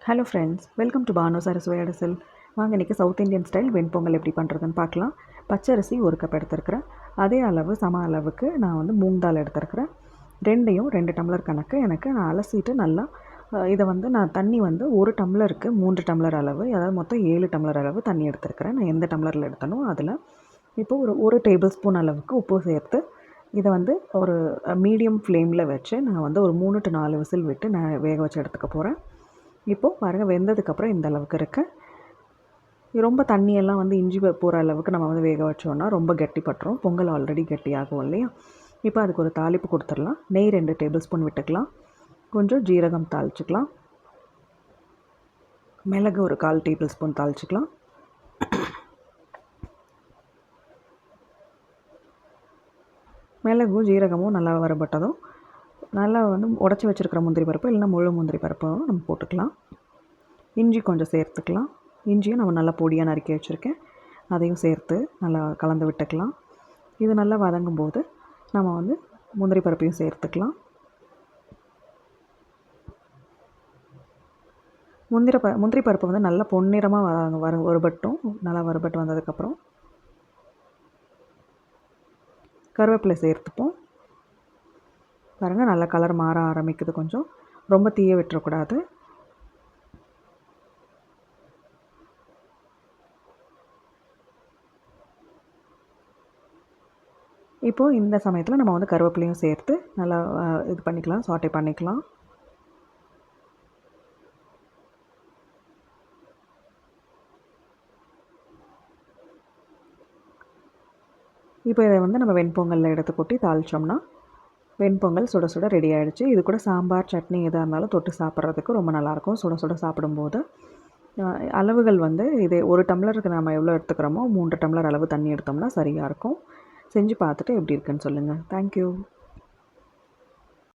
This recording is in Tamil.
Hello friends, welcome to Banu Saraswathi Adasal. வாங்க இன்றைக்கி சவுத் இந்தியன் ஸ்டைல் வெண்பொங்கல் எப்படி பண்ணுறதுன்னு பார்க்கலாம். பச்சரிசி 1 கப் எடுத்துருக்கிறேன். அதே அளவு சம அளவுக்கு நான் வந்து மூங் தால் எடுத்துருக்கிறேன். ரெண்டையும் 2 டம்ளர் கணக்கு எனக்கு நான் அலசிட்டு நல்லா இதை வந்து நான் தண்ணி வந்து 1 டம்ளருக்கு 3 டம்ளர் அளவு, அதாவது மொத்தம் 7 டம்ளர் அளவு தண்ணி எடுத்துருக்கிறேன். நான் எந்த டம்ளரில் எடுத்தனோ அதில் இப்போது ஒரு டேபிள் ஸ்பூன் அளவுக்கு உப்பு சேர்த்து இதை வந்து ஒரு மீடியம் ஃப்ளேமில் வச்சு நான் வந்து ஒரு 3 to 4 விசில் விட்டு நான் வேக வச்சு எடுத்துக்க போகிறேன். இப்போது பாருங்கள், வெந்ததுக்கப்புறம் இந்த அளவுக்கு இருக்குது. ரொம்ப தண்ணியெல்லாம் வந்து இஞ்சி போகிற அளவுக்கு நம்ம வந்து வேக வச்சோன்னா ரொம்ப கெட்டிப்பட்டுரும். பொங்கல் ஆல்ரெடி கெட்டியாகும் இல்லையா? இப்போ அதுக்கு ஒரு தாளிப்பு கொடுத்துடலாம். நெய் 2 டேபிள் ஸ்பூன் விட்டுக்கலாம். கொஞ்சம் ஜீரகம் தாளிச்சிக்கலாம். மிளகு ஒரு 1/4 டேபிள் ஸ்பூன் தாளிச்சிக்கலாம். மிளகும் ஜீரகமும் நல்லா வரப்பட்டதும் நல்லா வந்து உடச்சி வச்சுருக்கிற முந்திரி பருப்பு இல்லைன்னா முழு முந்திரி பருப்பும் நம்ம போட்டுக்கலாம். இஞ்சி கொஞ்சம் சேர்த்துக்கலாம். இஞ்சியும் நம்ம நல்லா பொடியாக நறுக்கி வச்சுருக்கேன், அதையும் சேர்த்து நல்லா கலந்து விட்டுக்கலாம். இது நல்லா வதங்கும் போது நம்ம வந்து முந்திரி பருப்பையும் சேர்த்துக்கலாம். முந்திரி பருப்பு வந்து நல்லா பொன்னிறமாக வறுபட்டும். நல்லா வறுபட்டு வந்ததுக்கப்புறம் கருவேப்பிலை சேர்த்துப்போம். பாருங்கள், நல்லா கலர் மாற ஆரம்பிக்குது. கொஞ்சம் ரொம்ப தீய விட்டுறக்கூடாது. இப்போது இந்த சமயத்தில் நம்ம வந்து கருவேப்பிலையும் சேர்த்து நல்லா இது பண்ணிக்கலாம், சாட்டே பண்ணிக்கலாம். இப்போ இதை வந்து நம்ம வெண்பொங்கலில் எடுத்து கொட்டி தாளித்தோம்னா வெண்பொங்கல் சுட சுட ரெடி ஆகிடுச்சு. இது கூட சாம்பார், சட்னி எதாக இருந்தாலும் தொட்டு சாப்பிட்றதுக்கு ரொம்ப நல்லாயிருக்கும். சுட சுட சாப்பிடும்போது அளவுகள் வந்து இது 1 டம்ளருக்கு நம்ம எவ்வளோ எடுத்துக்கிறோமோ 3 டம்ளர் அளவு தண்ணி எடுத்தோம்னா சரியாக இருக்கும். செஞ்சு பார்த்துட்டு எப்படி இருக்குன்னு சொல்லுங்கள். தேங்க்யூ.